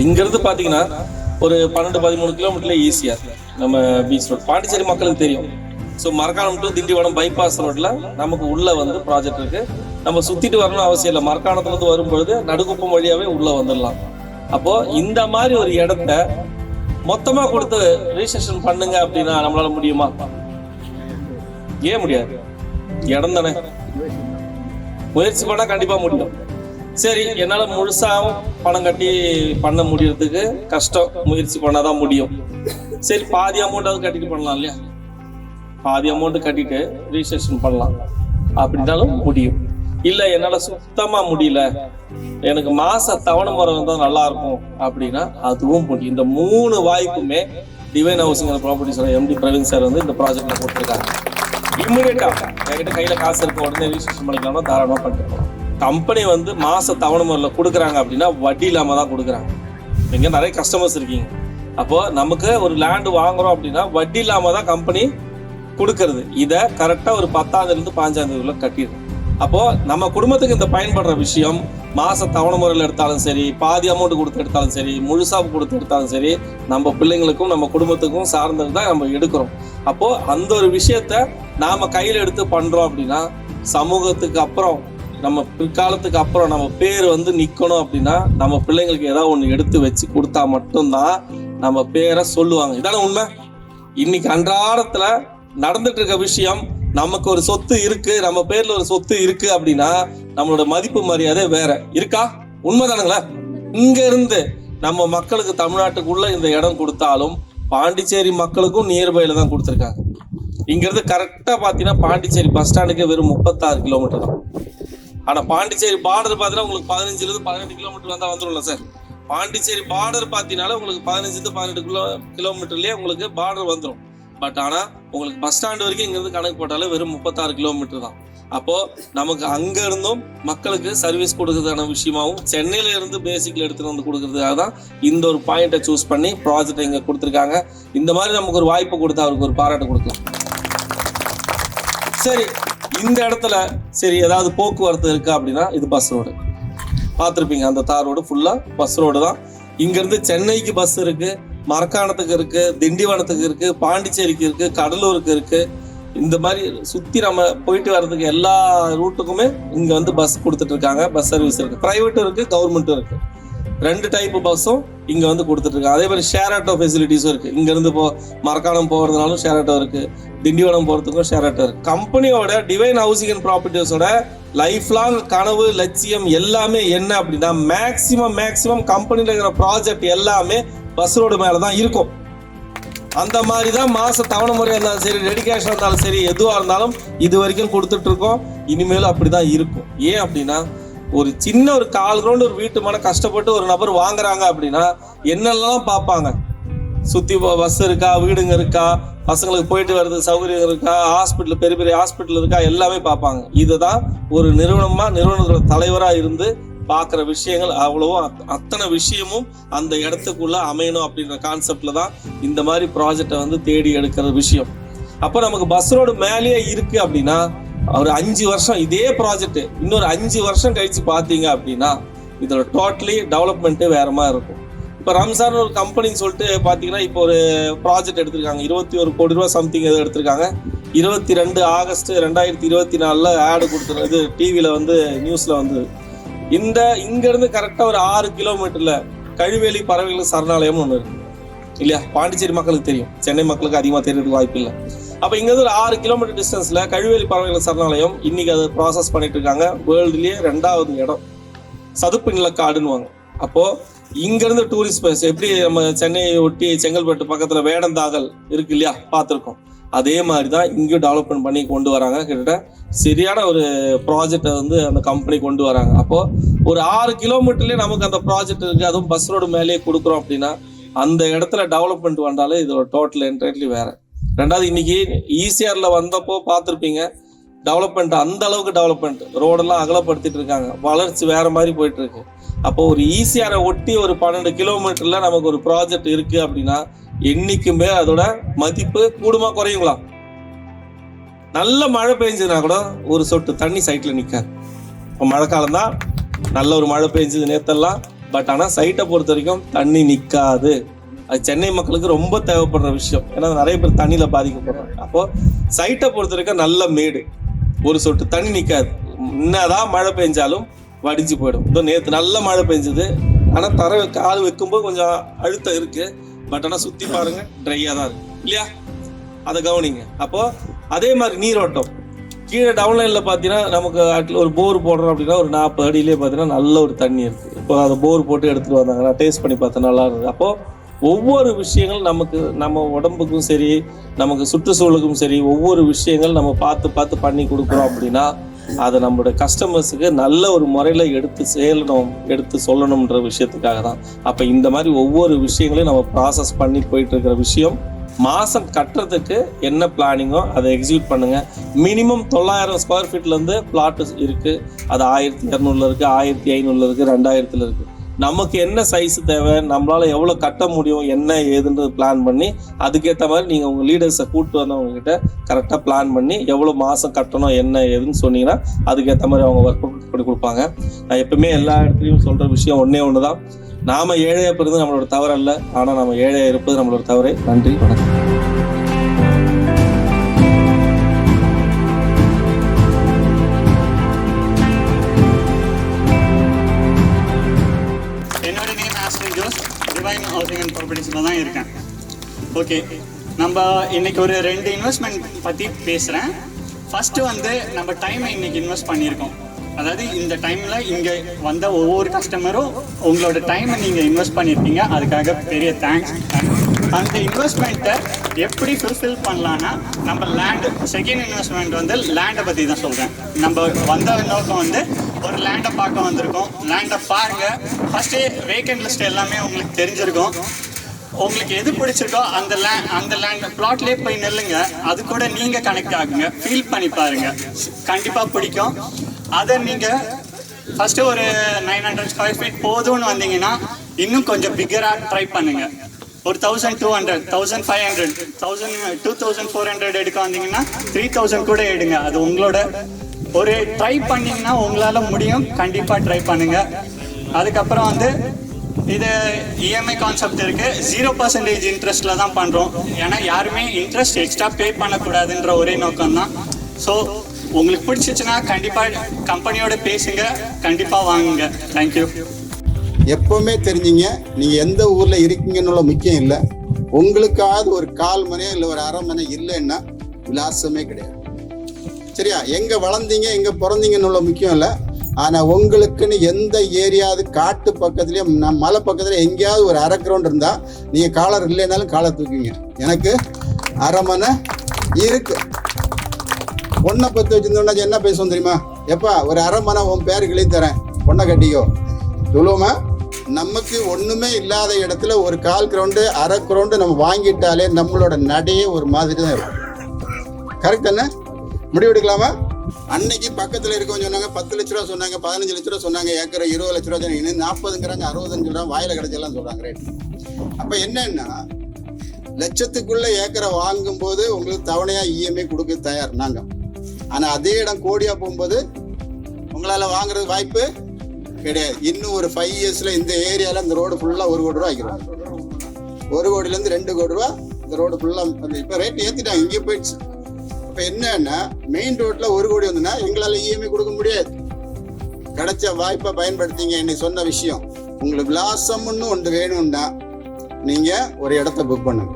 இங்கிருந்து பாத்தீங்கன்னா ஒரு 12-13 கிலோமீட்டர்ல ஈஸியா நம்ம பீச் ரோட் பாண்டிச்சேரி மக்களுக்கு தெரியும். So Marakkanam to Tindivanam bypass ரோட்ல நமக்கு உள்ள வந்து ப்ராஜெக்ட் இருக்கு. நம்ம சுத்திட்டு வரணும்னு அவசியம் இல்லை. மரக்காணத்துல இருந்து வரும்பொழுது நடுக்குப்பம் வழியாவே உள்ள வந்துடலாம். அப்போ இந்த மாதிரி ஒரு இடத்த மொத்தமா கொடுத்து ரிஜிஸ்ட்ரேஷன் பண்ணுங்க அப்படின்னா நம்மளால முடியுமா? ஏன் முடியாது? இடம் தானே, முயற்சி பண்ணா கண்டிப்பா முடியும். சரி, என்னால முழுசாவும் பணம் கட்டி பண்ண முடியறதுக்கு கஷ்டம், முயற்சி பண்ணாதான் முடியும். சரி, பாதி அமௌண்ட் அது கட்டிட்டு பண்ணலாம் இல்லையா? பாதி அமௌண்ட் கட்டிட்டு ரிஜிஸ்ட்ரேஷன் பண்ணலாம் அப்படின்னாலும் முடியும். இல்ல என்னால சுத்தமா முடியல, எனக்கு மாச தவணை முறை வந்தா நல்லா இருக்கும் அப்படின்னா அதுவும் முடியும். இந்த 3 வாய்ப்புமே டிவைன் ஹவுசிங் அண்ட் ப்ராப்பர்ட்டிஸோட எம்டி பிரவீன் சார் வந்து இந்த ப்ராஜெக்ட்ல கொடுத்துருக்காங்க. இம்மிடியட்டா என்கிட்ட கையில காசு இருக்க உடனே ரிஜிஸ்ட்ரேஷன் பண்ணிக்கலாம்னா தாராளமா பண்ணிக்கலாம். கம்பெனி வந்து மாச தவணை முறையில் கொடுக்குறாங்க அப்படின்னா வட்டி இல்லாம தான் கொடுக்குறாங்க. இங்க நிறைய கஸ்டமர்ஸ் இருக்கீங்க. அப்போ நமக்கு ஒரு லேண்டு வாங்குறோம் அப்படின்னா வட்டி இல்லாம தான் கம்பெனி கொடுக்கறது. இதை கரெக்டா ஒரு 10ஆம் தேதியிலிருந்து 15ஆம் தேதிக்குள்ள கட்டிடும். அப்போ நம்ம குடும்பத்துக்கு இந்த பயன்படுற விஷயம் மாச தவணை முறையில் எடுத்தாலும் சரி, பாதி அமௌண்ட் கொடுத்து எடுத்தாலும் சரி, முழுசா கொடுத்து எடுத்தாலும் சரி, நம்ம பிள்ளைங்களுக்கும் நம்ம குடும்பத்துக்கும் சார்ந்தது தான் நம்ம எடுக்கிறோம். அப்போ அந்த ஒரு விஷயத்த நாம கையில எடுத்து பண்றோம் அப்படின்னா சமூகத்துக்கு அப்புறம் நம்ம பிற்காலத்துக்கு அப்புறம் நம்ம பேர் வந்து நிக்கணும் அப்படின்னா நம்ம பிள்ளைங்களுக்கு ஏதாவது ஒண்ணு எடுத்து வச்சு கொடுத்தா மட்டும்தான் நம்ம பேரை சொல்லுவாங்க. இதான உண்மை. இன்னைக்கு அன்றாடத்துல நடந்துட்டு இருக்க விஷயம், நமக்கு ஒரு சொத்து இருக்கு, நம்ம பேர்ல ஒரு சொத்து இருக்கு அப்படின்னா நம்மளோட மதிப்பு மரியாதை வேற இருக்கா? உண்மைதானுங்களா? இங்க இருந்து நம்ம மக்களுக்கு தமிழ்நாட்டுக்குள்ள இந்த இடம் கொடுத்தாலும் பாண்டிச்சேரி மக்களுக்கும் நியர்பைல தான் கொடுத்துருக்காங்க. இங்க இருந்து கரெக்டா பாத்தீங்கன்னா பாண்டிச்சேரி பஸ் ஸ்டாண்டுக்கு வெறும் 36 கிலோமீட்டர் தான். ஆனா பாண்டிச்சேரி பார்டர் பாத்தீங்கன்னா உங்களுக்கு 15-18 கிலோமீட்டர் வந்தா வந்துடும்ல சார். பாண்டிச்சேரி பார்டர் பாத்தீங்கன்னா உங்களுக்கு 15-18 கிலோமீட்டர்லயே உங்களுக்கு பார்டர் வந்துடும். பட் ஆனா உங்களுக்கு பஸ் ஸ்டாண்ட் வரைக்கும் இங்க இருந்து கணக்கு போட்டாலே வெறும் 36 கிலோமீட்டர் தான். அப்போ நமக்கு அங்க இருந்தும் மக்களுக்கு சர்வீஸ் கொடுக்கறதான விஷயமாவும் சென்னையில இருந்து பேசிக்ல எடுத்துட்டு வந்து கொடுக்கறதுக்காக தான் இந்த ஒரு பாயிண்ட்டை சூஸ் பண்ணி ப்ராஜெக்ட் இங்க கொடுத்துருக்காங்க. இந்த மாதிரி நமக்கு ஒரு வாய்ப்பு கொடுத்து அவருக்கு ஒரு பாராட்டு கொடுக்கலாம். சரி, இந்த இடத்துல சரி ஏதாவது போக்குவரத்து இருக்கா அப்படின்னா இது பஸ் ரோடு பார்த்துருப்பீங்க. அந்த தார் ரோடு ஃபுல்லா பஸ் ரோடு தான். இங்க இருந்து சென்னைக்கு பஸ் இருக்கு, மரக்காணத்துக்கு இருக்கு, திண்டிவனத்துக்கு இருக்கு, பாண்டிச்சேரிக்கு இருக்கு, கடலூருக்கு இருக்கு. இந்த மாதிரி சுத்தி நம்ம போயிட்டு வர்றதுக்கு எல்லா ரூட்டுக்குமே இங்க வந்து பஸ் கொடுத்துட்டு இருக்காங்க. பஸ் சர்வீஸ் இருக்கு, பிரைவேட்டும் இருக்கு, கவர்மெண்ட்டும் இருக்கு. 2 டைப் பஸ்ஸும் இங்க வந்து கொடுத்துட்டு இருக்காங்க. அதே மாதிரி ஷேர் ஆட்டோ ஃபெசிலிட்டிஸும் இருக்கு. இங்க இருந்து மரக்காணம் போறதுனாலும் ஷேர் ஆட்டோ இருக்கு, திண்டிவனம் போறதுக்கும் ஷேர் ஆட்டோ இருக்கு. கம்பெனியோட டிவைன் ஹவுசிங் அண்ட் ப்ராப்பர்ட்டிஸோட லைஃப் லாங் கனவு லட்சியம் எல்லாமே என்ன அப்படின்னா மேக்சிமம் கம்பெனில இருக்கிற ப்ராஜெக்ட் எல்லாமே பஸ் ரோடு மேலதான் இருக்கும். அந்த மாதிரி தான் மாச தவணை முறையா இருந்தாலும் சரி, டெடிகேஷன் இருந்தாலும் சரி, எதுவா இருந்தாலும் இது வரைக்கும் கொடுத்துட்டு இருக்கோம். இனிமேலும் அப்படிதான் இருக்கும். ஏன் அப்படின்னா ஒரு சின்ன ஒரு 4 கிரவுண்ட் ஒரு வீட்டு மேல கஷ்டப்பட்டு ஒரு நபர் வாங்குறாங்க அப்படின்னா என்னெல்லாம் பார்ப்பாங்க? சுத்தி பஸ் இருக்கா, வீடுங்க இருக்கா, பசங்களுக்கு போயிட்டு வர்றது சௌகரியம் இருக்கா, ஹாஸ்பிட்டல் பெரிய பெரிய ஹாஸ்பிட்டல் இருக்கா, எல்லாமே பார்ப்பாங்க. இதுதான் ஒரு நிறுவனத்தோட தலைவரா இருந்து பார்க்குற விஷயங்கள். அவ்வளவோ அத்தனை விஷயமும் அந்த இடத்துக்குள்ள அமையணும் அப்படின்ற கான்செப்ட்ல தான் இந்த மாதிரி ப்ராஜெக்டை வந்து தேடி எடுக்கிற விஷயம். அப்போ நமக்கு பஸ் ரோடு மேலேயே இருக்கு அப்படின்னா ஒரு 5 வருஷம் இதே ப்ராஜெக்ட் இன்னொரு 5 வருஷம் கழிச்சு பார்த்தீங்க அப்படின்னா இதோட டோட்டலி டெவலப்மெண்ட்டே வேற மாதிரி இருக்கும். இப்போ ரம்சான் ஒரு கம்பெனின்னு சொல்லிட்டு பார்த்தீங்கன்னா இப்போ ஒரு ப்ராஜெக்ட் எடுத்திருக்காங்க. 21 கோடி ரூபா சம்திங் எதோ எடுத்திருக்காங்க. 22 ஆகஸ்ட் 2024 ஆடு கொடுத்துருது டிவியில் வந்து நியூஸ்ல வந்து. இங்க இருந்து கரெக்டா ஒரு 6 கிலோமீட்டர்ல கழுவேலி பறவைகள் சரணாலயம் ஒண்ணு இருக்கு இல்லையா? பாண்டிச்சேரி மக்களுக்கு தெரியும், சென்னை மக்களுக்கு அதிகமா தெரியறதுக்கு வாய்ப்பு இல்லை. அப்ப இங்க இருந்து ஒரு 6 கிலோமீட்டர் டிஸ்டன்ஸ்ல கழுவேலி பறவைகள் சரணாலயம் இன்னைக்கு அதை ப்ராசஸ் பண்ணிட்டு இருக்காங்க. வேர்ல்டுலயே 2வது இடம் சதுப்பு நிலக்காடுன்னு. அப்போ இங்க இருந்து டூரிஸ்ட் பிளேஸ் எப்படி நம்ம சென்னையை ஒட்டி செங்கல்பட்டு பக்கத்துல வேடந்தாங்கல் இருக்கு இல்லையா, பார்த்துருக்கோம். அதே மாதிரிதான் இங்கேயும் டெவலப்மெண்ட் பண்ணி கொண்டு வராங்க. கிட்டத்தட்ட சரியான ஒரு ப்ராஜெக்டை வந்து அந்த கம்பெனி கொண்டு வராங்க. அப்போ ஒரு 6 கிலோமீட்டர்லயே நமக்கு அந்த ப்ராஜெக்ட் இருக்கு, அதுவும் பஸ் ரோடு மேலேயே கொடுக்குறோம் அப்படின்னா அந்த இடத்துல டெவலப்மெண்ட் வந்தாலே இதோட டோட்டல் என்டையர்லி வேற. 2வது இன்னைக்கு ஈசிஆர்ல வந்தப்போ பார்த்துருப்பீங்க, டெவலப்மெண்ட் அந்த அளவுக்கு டெவலப்மெண்ட், ரோடெல்லாம் அகலப்படுத்திட்டு இருக்காங்க, வளர்ச்சி வேற மாதிரி போயிட்டு இருக்கு. அப்போ ஒரு ஈசிஆரை ஒட்டி ஒரு 12 கிலோமீட்டர்ல நமக்கு ஒரு ப்ராஜெக்ட் இருக்கு அப்படின்னா என்னைக்குமே அதோட மதிப்பு கூடுமா குறையுங்களா? நல்ல மழை பெஞ்சதுன்னா கூட ஒரு சொட்டு தண்ணி சைட்ல நிக்காது. இப்போ மழைக்காலம் தான், நல்ல ஒரு மழை பெஞ்சது நேத்தெல்லாம், பட் ஆனால் சைட்டை பொறுத்த வரைக்கும் தண்ணி நிற்காது. அது சென்னை மக்களுக்கு ரொம்ப தேவைப்படுற விஷயம். ஏன்னா நிறைய பேர் தண்ணியில் பாதிக்கப்படுறாங்க. அப்போது சைட்டை பொறுத்த வரைக்கும் நல்ல மேடு, ஒரு சொட்டு தண்ணி நிற்காது. என்னதான் மழை பெஞ்சாலும் வடிஞ்சு போயிடும். இதோ நேற்று நல்ல மழை பெஞ்சுது, ஆனால் கால் வைக்கும்போது கொஞ்சம் அழுத்தம் இருக்குது. பட் ஆனால் சுற்றி பாருங்கள் ட்ரையாக தான் இருக்குது இல்லையா, அதை கவனிங்க. அப்போது அதே மாதிரி நீரோட்டம் கீழே டவுன்லைனில் பார்த்தீங்கன்னா நமக்கு ஒரு போர் போடுறோம் அப்படின்னா ஒரு 40 அடியிலே பார்த்தீங்கன்னா நல்ல ஒரு தண்ணி இருக்குது. இப்போ அதை போர் போட்டு எடுத்துகிட்டு வந்தாங்க, நான் டேஸ்ட் பண்ணி பார்த்தேன், நல்லா இருந்தது. அப்போது ஒவ்வொரு விஷயங்கள் நம்ம உடம்புக்கும் சரி, நமக்கு சுற்றுச்சூழலுக்கும் சரி, ஒவ்வொரு விஷயங்கள் நம்ம பார்த்து பண்ணி கொடுக்குறோம் அப்படின்னா அதை நம்மளோட கஸ்டமர்ஸுக்கு நல்ல ஒரு முறையில் எடுத்து சொல்லணுன்ற விஷயத்துக்காக தான். அப்போ இந்த மாதிரி ஒவ்வொரு விஷயங்களையும் நம்ம ப்ராசஸ் பண்ணி போயிட்டு இருக்கிற விஷயம். மாதம் கட்டுறதுக்கு என்ன பிளானிங்கோ அதை எக்ஸிக்யூட் பண்ணுங்கள். மினிமம் 900 ஸ்கொயர் ஃபீட்லேருந்து பிளாட் இருக்குது. அது 1200 இருக்குது, 1500 இருக்குது, 2000 இருக்குது. நமக்கு என்ன சைஸ் தேவை, நம்மளால் எவ்வளோ கட்ட முடியும், என்ன ஏதுன்றது பிளான் பண்ணி அதுக்கேற்ற மாதிரி நீங்கள் உங்கள் லீடர்ஸை கூப்பிட்டு வந்தவங்ககிட்ட கரெக்டாக பிளான் பண்ணி எவ்வளோ மாதம் கட்டணும் என்ன ஏதுன்னு சொன்னீங்கன்னா அதுக்கேற்ற மாதிரி அவங்க ஒர்க் அவுட் பண்ணி கொடுப்பாங்க. நான் எப்பவுமே எல்லா இடத்துலையும் சொல்கிற விஷயம் ஒன்று தான், நாம் ஏழையாக பிறகு நம்மளோட தவறு அல்ல, ஆனால் நம்ம ஏழையாக இருப்பது நம்மளோட தவறு. நன்றி, வணக்கம். ஹவுசிங் அண்ட் ப்ராப்பர்ட்டிஸில் தான் இருக்கேன். ஓகே, நம்ம இன்னைக்கு ஒரு 2 இன்வெஸ்ட்மெண்ட் பற்றி பேசுகிறேன். ஃபஸ்ட்டு நம்ம டைமை இன்னைக்கு இன்வெஸ்ட் பண்ணியிருக்கோம். அதாவது இந்த டைமில் இங்கே வந்த ஒவ்வொரு கஸ்டமரும் உங்களோட டைமை நீங்கள் இன்வெஸ்ட் பண்ணியிருக்கீங்க, அதுக்காக பெரிய தேங்க்ஸ். அந்த இன்வெஸ்ட்மெண்ட்டை எப்படி ஃபுல்ஃபில் பண்ணலான்னா நம்ம லேண்டு, செகண்ட் இன்வெஸ்ட்மெண்ட் லேண்டை பற்றி தான் சொல்கிறேன். நம்ம வந்த நோக்கம் ஒரு லேண்டை பார்க்க வந்திருக்கோம். லேண்டை பாருங்கள். ஃபஸ்ட்டு வேக்கண்ட் லிஸ்ட் எல்லாமே உங்களுக்கு தெரிஞ்சிருக்கும். உங்களுக்கு எது பிடிச்சிருக்கோ அந்த லேண்ட் பிளாட்லேயே போய் நெல்லுங்க. அது கூட நீங்கள் கனெக்ட் ஆகுங்க, ஃபீல் பண்ணி பாருங்கள், கண்டிப்பாக பிடிக்கும். அதை நீங்கள் ஃபஸ்ட்டு ஒரு 900 ஸ்கொயர் ஃபீட் போதும்னு வந்தீங்கன்னா இன்னும் கொஞ்சம் பிகராக ட்ரை பண்ணுங்கள். ஒரு 1200, 1500, 2400 எடுக்க வந்தீங்கன்னா 3000 கூட எடுங்க. அது உங்களோட ஒரு ட்ரை பண்ணிங்கன்னா உங்களால் முடியும். கண்டிப்பாக ட்ரை பண்ணுங்கள். அதுக்கப்புறம் இது இஎம்ஐ கான்செப்ட் இருக்குது. 0% இன்ட்ரெஸ்ட்டில் தான் பண்ணுறோம். ஏன்னா யாருமே இன்ட்ரெஸ்ட் எக்ஸ்ட்ரா பே பண்ணக்கூடாதுன்ற ஒரே நோக்கம் தான். ஸோ உங்களுக்கு பிடிச்சிச்சுன்னா கண்டிப்பாக கம்பெனியோட பேசுங்க, கண்டிப்பாக வாங்குங்க. தேங்க்யூ. எப்பவுமே தெரிஞ்சுங்க, நீங்கள் எந்த ஊரில் இருக்கீங்கன்னு முக்கியம் இல்லை. உங்களுக்காவது ஒரு 1/4 மணியோ இல்லை ஒரு 1/2 மணி இல்லைன்னா விலாசமே கிடையாது. சரியா? எங்கே வளர்ந்தீங்க, எங்கே பிறந்தீங்கன்னு முக்கியம் இல்லை. ஆனால் உங்களுக்குன்னு எந்த ஏரியாவது காட்டு பக்கத்துலேயும் மலை பக்கத்தில் எங்கேயாவது ஒரு 1/2 கிரவுண்ட் இருந்தால் நீங்கள் காலர் இல்லைனாலும் காலை தூக்குங்க. எனக்கு 1/2 மணி இருக்கு. பொண்ணை பற்றி வச்சுருந்தோன்னா என்ன பேசுவோம் தெரியுமா? எப்பா ஒரு 1/2 மணி உன் பேருக்கு எழுதி தரேன், பொண்ணை கட்டிக்கோ சொல்லுவோமா? நமக்கு ஒன்றுமே இல்லாத இடத்துல ஒரு 1/4 கிரவுண்டு 1/2 கிரவுண்டு நம்ம வாங்கிட்டாலே நம்மளோட நடையே ஒரு மாதிரி தான் இருக்கும். கரெக்ட் தானே? முடிவெடுக்கலாமா? அன்னைக்கு பக்கத்தில் இருக்கவங்க சொன்னாங்க 10 லட்ச ரூபா சொன்னாங்க, 15 லட்ச ரூபா சொன்னாங்க, ஏக்கரை 20 லட்ச ரூபா சொன்னாங்க, 40ங்கிறாங்க, 60 ரூபா வாயில கிடைச்செல்லாம் சொல்கிறாங்க. ரேட் அப்போ என்னன்னா லட்சத்துக்குள்ள ஏக்கரை வாங்கும்போது உங்களுக்கு தவணையாக இஎம்ஐ கொடுக்க தயார் நாங்கள். ஆனால் அதே இடம் கோடியாக போகும்போது உங்களால் வாங்குறது வாய்ப்பு கிடையாது. இன்னும் ஒரு 5 இயர்ஸில் இந்த ஏரியாவில் இந்த ரோடு ஃபுல்லாக 1 கோடி ரூபா ஆகிடும். 1 கோடியிலேருந்து 2 கோடி ரூபா இந்த ரோடு ஃபுல்லாக. இப்போ ரேட் ஏற்றிட்டாங்க, இங்கே போயிடுச்சு. இப்போ என்னன்னா மெயின் ரோட்டில் 1 கோடி வந்துன்னா எங்களால் இஎம்ஐ கொடுக்க முடியாது. கிடைச்ச வாய்ப்பை பயன்படுத்திங்க. இன்னைக்கு சொன்ன விஷயம், உங்களுக்கு விலாசம்னு ஒன்று வேணும்னா நீங்கள் ஒரு இடத்த புக் பண்ணுங்க.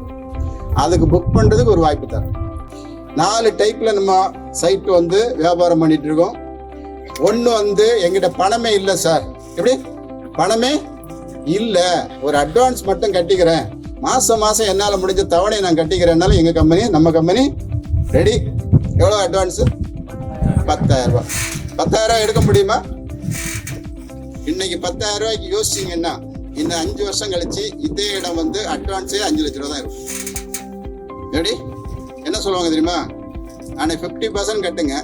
அதுக்கு புக் பண்ணுறதுக்கு ஒரு வாய்ப்பு தரேன். 4 டைப்பில் நம்ம சைட்டு வியாபாரம் பண்ணிட்டு இருக்கோம். ஒன்று எங்கிட்ட பணமே இல்லை சார். எப்படி? பணமே இல்லை, ஒரு அட்வான்ஸ் மட்டும் கட்டிக்கிறேன், மாதம் என்னால் முடிஞ்ச தவணை நான் கட்டிக்கிறேன்னாலும் எங்கள் கம்பெனி, நம்ம கம்பெனி ரெடி. எவ்வளோ அட்வான்ஸு? 10,000 ரூபா. 10,000 ரூபா எடுக்க முடியுமா? இன்னைக்கு 10,000 ரூபாய்க்கு யோசிச்சிங்கன்னா இன்னும் 5 வருஷம் கழிச்சு இதே இடம் அட்வான்ஸே 5 லட்ச ரூபா தான் இருக்கும். எப்படி? என்ன சொல்லுவாங்க தெரியுமா? ஆனால் 50% கட்டுங்க,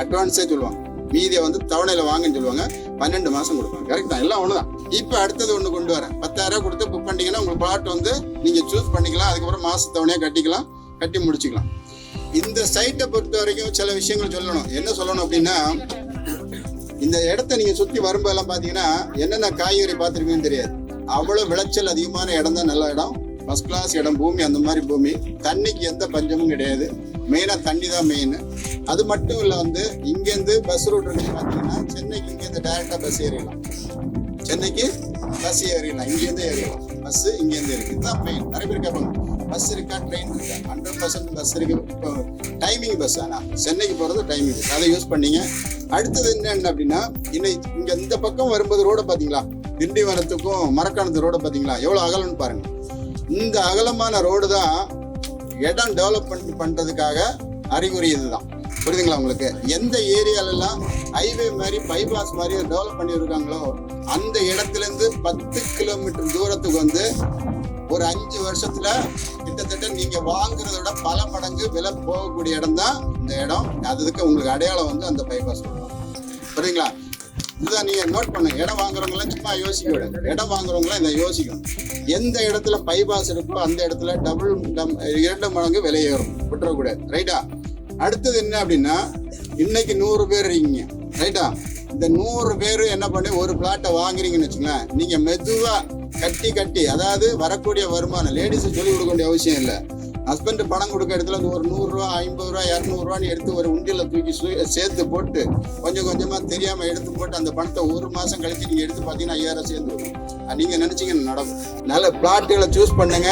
அட்வான்ஸே சொல்லுவாங்க. மீதியை தவணையில் வாங்கன்னு சொல்லுவாங்க. 12 மாதம் கொடுப்பாங்க. கரெக்ட் தான், எல்லாம் ஒன்று தான். இப்போ அடுத்தது ஒன்று கொண்டு வரேன். 10,000 ரூபா கொடுத்து புக் பண்ணிட்டீங்கன்னா உங்களுக்கு பிளாட் நீங்கள் சூஸ் பண்ணிக்கலாம். அதுக்கப்புறம் மாத தவணையாக கட்டிக்கலாம், கட்டி முடிச்சுக்கலாம். இந்த சைட்டை பொறுத்த வரைக்கும் சில விஷயங்கள் சொல்லணும். என்ன சொல்லணும் அப்படின்னா, இந்த இடத்த நீங்க சுத்தி வரும்போதெல்லாம் பாத்தீங்கன்னா என்னென்ன காய்கறி பார்த்துருக்கீங்கன்னு தெரியாது. அவ்வளவு விளைச்சல் அதிகமான இடம் தான், நல்ல இடம், ஃபர்ஸ்ட் கிளாஸ் இடம், பூமி அந்த மாதிரி பூமி. தண்ணிக்கு எந்த பஞ்சமும் கிடையாது. மெயினா தண்ணி தான் மெயின். அது மட்டும் இல்ல வந்து இங்கேருந்து பஸ் ரூட் இருக்கு பாத்தீங்கன்னா, சென்னைக்கு இங்கேருந்து டைரக்டா பஸ் ஏறிடலாம். சென்னைக்கு பஸ் ஏறிடலாம், இங்கேருந்து ஏறிடலாம். பஸ் இங்கேருந்து இருக்கு, இதுதான் மெயின். நிறைய பேர் கேட்பாங்க பஸ் இருக்கா, ட்ரெயின் இருக்கா? 100% பஸ் இருக்கு. இப்போ டைமிங் பஸ், ஆனால் சென்னைக்கு போகிறது டைமிங் பஸ், அதை யூஸ் பண்ணீங்க. அடுத்தது என்ன அப்படின்னா, இன்னைக்கு இங்கே இந்த பக்கம் வரும்போது ரோடை பார்த்தீங்களா, திண்டிவனத்துக்கும் மரக்காணத்து ரோடை பார்த்தீங்களா எவ்வளோ அகலம்னு பாருங்க. இந்த அகலமான ரோடு தான் இடம் டெவலப்மெண்ட் பண்ணுறதுக்காக அறிகுறி. இதுதான் புரியுதுங்களா உங்களுக்கு? எந்த ஏரியாலெல்லாம் ஹைவே மாதிரி பைபாஸ் மாதிரி டெவலப் பண்ணியிருக்காங்களோ அந்த இடத்துல இருந்து 10 கிலோமீட்டர் தூரத்துக்கு வந்து ஒரு 5 வருஷத்துல கிட்டத்தட்ட நீங்க வாங்குறத விட பல மடங்கு விலை போகக்கூடிய இடம் தான் இந்த இடம். அதுக்கு உங்களுக்கு அடையாளம் வந்து அந்த பைபாஸ். புரியுதுங்களா? இதுதான் நீங்க நோட் பண்ணுங்க. இடம் வாங்குறவங்களாம் சும்மா யோசிக்க விட, இடம் வாங்குறவங்களாம் இதை யோசிக்கணும். எந்த இடத்துல பைபாஸ் இருக்கோ அந்த இடத்துல 2 மடங்கு விலை ஏறும், விட்டுறக்கூடாது. ரைட்டா? அடுத்தது என்ன அப்படின்னா, இன்னைக்கு 100 பேர் இருக்கீங்க, ரைட்டா? இந்த 100 பேர் என்ன பண்ணி ஒரு பிளாட்டை வாங்குறீங்கன்னு வச்சுங்களேன், நீங்க மெதுவா கட்டி அதாவது வரக்கூடிய வருமானம், லேடிஸ் சொல்லி கொடுக்க வேண்டிய அவசியம் இல்லை. ஹஸ்பண்ட் பணம் கொடுக்க இடத்துல ஒரு 100 ரூபா, 50 ரூபா, 200 ரூபான்னு எடுத்து ஒரு உண்டியில தூக்கி சேர்த்து போட்டு கொஞ்சம் கொஞ்சமா தெரியாம எடுத்து போட்டு அந்த பணத்தை 1 மாசம் கழிச்சு நீங்க எடுத்து பார்த்தீங்கன்னா 5000 சேர்ந்து வரும். நீங்க நினைச்சீங்கன்னா நடக்கும். நல்ல பிளாட்டுகளை சூஸ் பண்ணுங்க.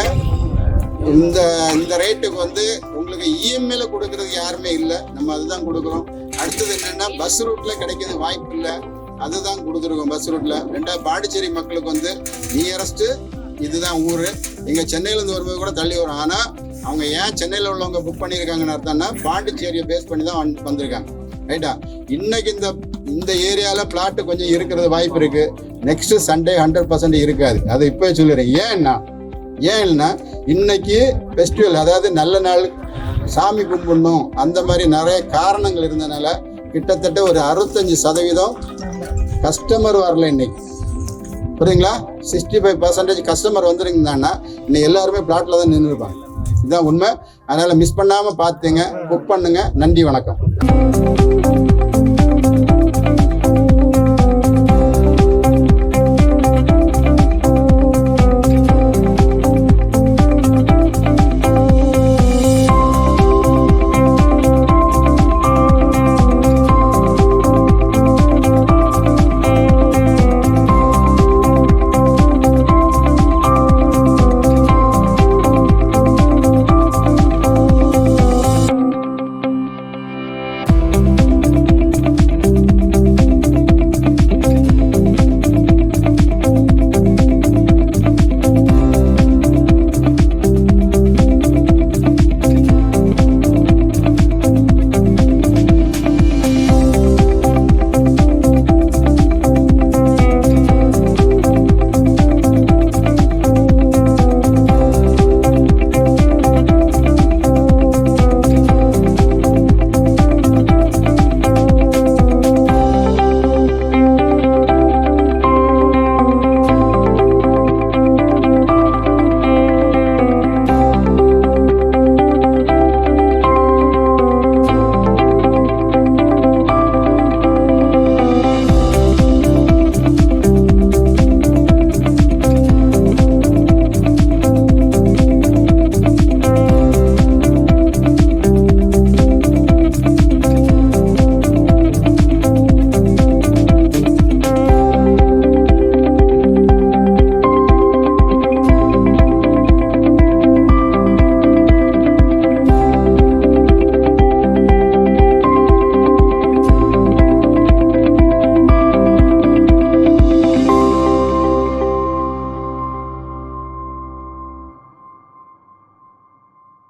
இந்த ரேட்டுக்கு வந்து உங்களுக்கு இஎம்ஐல கொடுக்கறதுக்கு யாருமே இல்லை, நம்ம அதுதான் கொடுக்குறோம். அடுத்தது என்னன்னா, பஸ் ரூட்ல கிடைக்கிறது வாய்ப்பு இல்லை, அதுதான் கொடுத்துருக்கோம் பஸ் ரூட்ல. 2 பாண்டிச்சேரி மக்களுக்கு வந்து நியரஸ்ட் இதுதான் ஊரு. எங்க சென்னையில இருந்து வரும்போது கூட தள்ளி வரும். ஆனா அவங்க ஏன் சென்னையில உள்ளவங்க புக் பண்ணியிருக்காங்கன்னு அர்த்தம்னா, பாண்டிச்சேரியை பேஸ் பண்ணி தான் வந்திருக்காங்க. ரைட்டா? இன்னைக்கு இந்த ஏரியால பிளாட் கொஞ்சம் இருக்கிறது வாய்ப்பு இருக்கு. நெக்ஸ்ட் சண்டே 100% இருக்காது. அதை இப்பவே சொல்லிடுறேன். ஏன் இல்லைன்னா, இன்னைக்கு ஃபெஸ்டிவல், அதாவது நல்ல நாள், சாமி கும்பிடணும், அந்த மாதிரி நிறைய காரணங்கள் இருந்தனால கிட்டத்தட்ட ஒரு 65% கஸ்டமர் வரல இன்னைக்கு. புரியுதுங்களா? 65% கஸ்டமர் வந்துருந்தாங்கன்னா இன்னைக்கு எல்லாருமே பிளாட்ல தான் நின்று இருப்பாங்க. இதுதான் உண்மை. அதனால மிஸ் பண்ணாம பார்த்துங்க, புக் பண்ணுங்க. நன்றி, வணக்கம்.